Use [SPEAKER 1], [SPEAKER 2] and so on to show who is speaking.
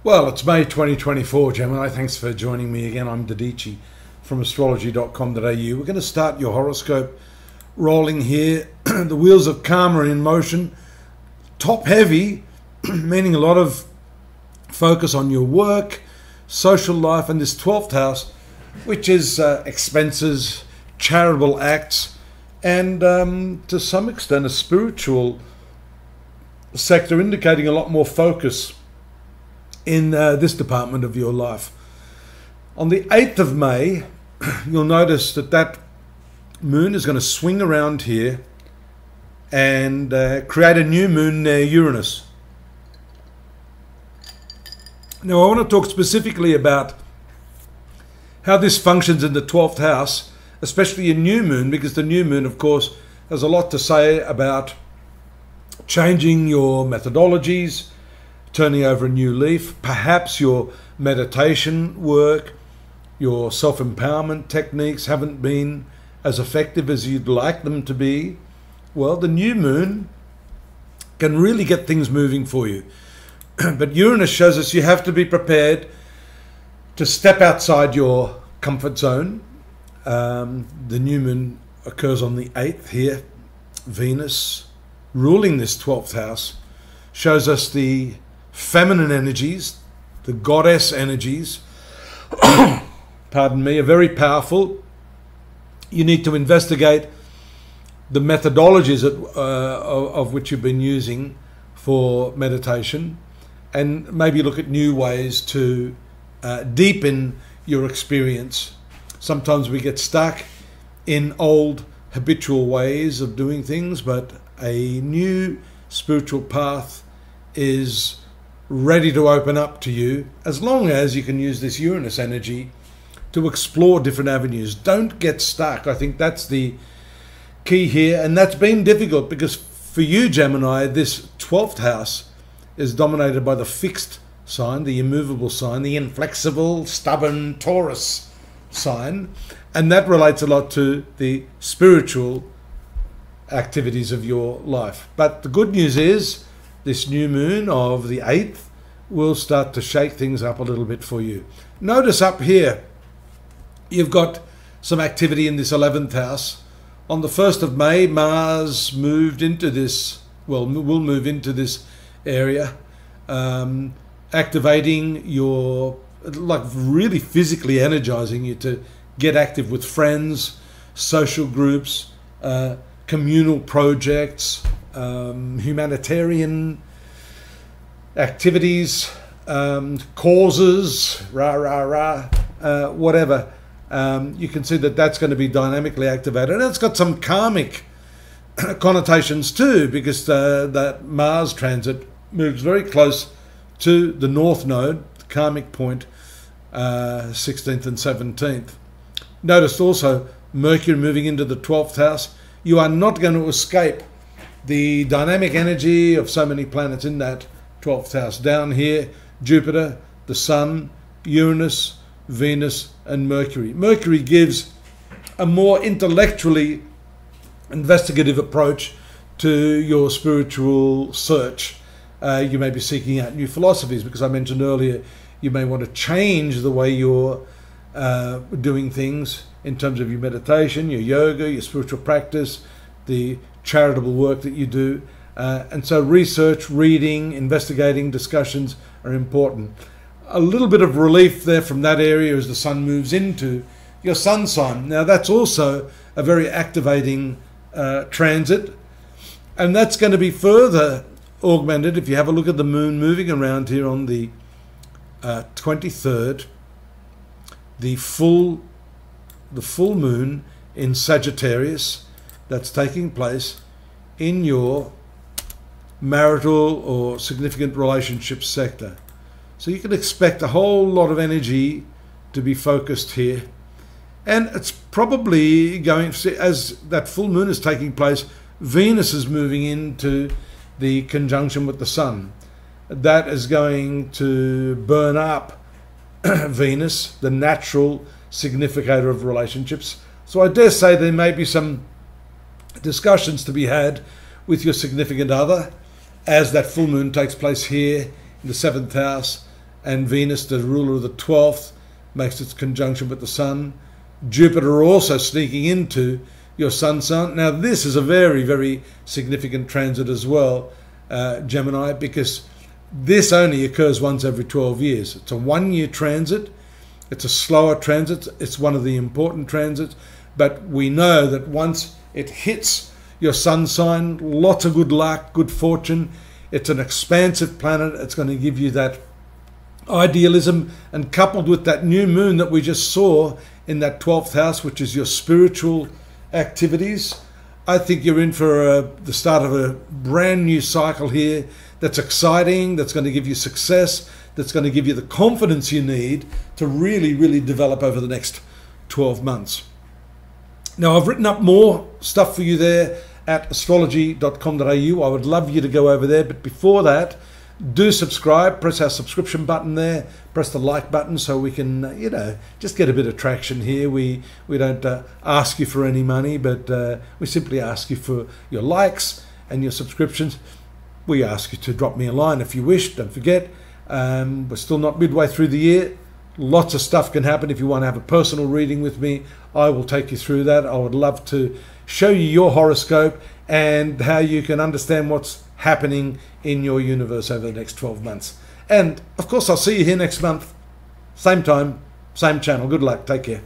[SPEAKER 1] Well, it's May 2024, Gemini. Thanks for joining me again. I'm Dadici from astrology.com.au. We're going to start your horoscope rolling here. The wheels of karma are in motion. Top heavy, meaning a lot of focus on your work, social life, and this 12th house, which is expenses, charitable acts, and to some extent a spiritual sector, indicating a lot more focus in this department of your life. On the 8th of May, you'll notice that moon is going to swing around here and create a new moon near Uranus. Now, I want to talk specifically about how this functions in the 12th house, especially a new moon, because the new moon, of course, has a lot to say about changing your methodologies, turning over a new leaf, perhaps your meditation work, your self-empowerment techniques haven't been as effective as you'd like them to be. Well, the new moon can really get things moving for you. But Uranus shows us you have to be prepared to step outside your comfort zone. The new moon occurs on the 8th here. Venus, ruling this 12th house, shows us the feminine energies, the goddess energies, pardon me, are very powerful. You need to investigate the methodologies of which you've been using for meditation, and maybe look at new ways to deepen your experience. Sometimes we get stuck in old habitual ways of doing things, but a new spiritual path is ready to open up to you, as long as you can use this Uranus energy to explore different avenues. Don't get stuck. I think that's the key here, and that's been difficult because for you, Gemini, this 12th house is dominated by the fixed sign, the immovable sign, the inflexible, stubborn Taurus sign, and that relates a lot to the spiritual activities of your life. But the good news is this new moon of the 8th will start to shake things up a little bit for you. Notice up here, you've got some activity in this 11th house. On the 1st of May, Mars moved into this, will move into this area, activating your, like really physically energizing you to get active with friends, social groups, communal projects, humanitarian activities, causes, whatever. You can see that that's going to be dynamically activated, and it's got some karmic connotations too, because that Mars transit moves very close to the North Node, the karmic point, 16th and 17th. Notice also Mercury moving into the 12th house. You are not going to escape the dynamic energy of so many planets in that 12th house. Down here, Jupiter, the Sun, Uranus, Venus, and Mercury. Mercury gives a more intellectually investigative approach to your spiritual search. You may be seeking out new philosophies, because I mentioned earlier you may want to change the way you're doing things in terms of your meditation, your yoga, your spiritual practice, the charitable work that you do. And so research, reading, investigating, discussions are important. A little bit of relief there from that area as the sun moves into your sun sign. Now that's also a very activating transit, and that's going to be further augmented if you have a look at the moon moving around here on the 23rd, the full moon in Sagittarius that's taking place in your marital or significant relationship sector. So you can expect a whole lot of energy to be focused here. And it's probably going, as that full moon is taking place, Venus is moving into the conjunction with the Sun. That is going to burn up Venus, the natural significator of relationships. So I dare say there may be some discussions to be had with your significant other as that full moon takes place here in the 7th house, and Venus, the ruler of the 12th, makes its conjunction with the Sun. Jupiter also sneaking into your Sun sign. Now this is a very, very significant transit as well, Gemini, because this only occurs once every 12 years. It's a 1-year transit. It's a slower transit. It's one of the important transits. But we know that once it hits your Sun sign, lots of good luck, good fortune. It's an expansive planet. It's going to give you that idealism, and coupled with that new moon that we just saw in that 12th house, which is your spiritual activities, I think you're in for the start of a brand new cycle here that's exciting, that's going to give you success, that's going to give you the confidence you need to really, really develop over the next 12 months. Now, I've written up more stuff for you there at astrology.com.au. I would love you to go over there, but before that, do subscribe, press our subscription button there, press the like button so we can, just get a bit of traction here. We don't ask you for any money, but we simply ask you for your likes and your subscriptions. We ask you to drop me a line if you wish. Don't forget, we're still not midway through the year. Lots of stuff can happen. If you want to have a personal reading with me, I will take you through that. I would love to show you your horoscope and how you can understand what's happening in your universe over the next 12 months. And of course, I'll see you here next month. Same time, same channel. Good luck. Take care.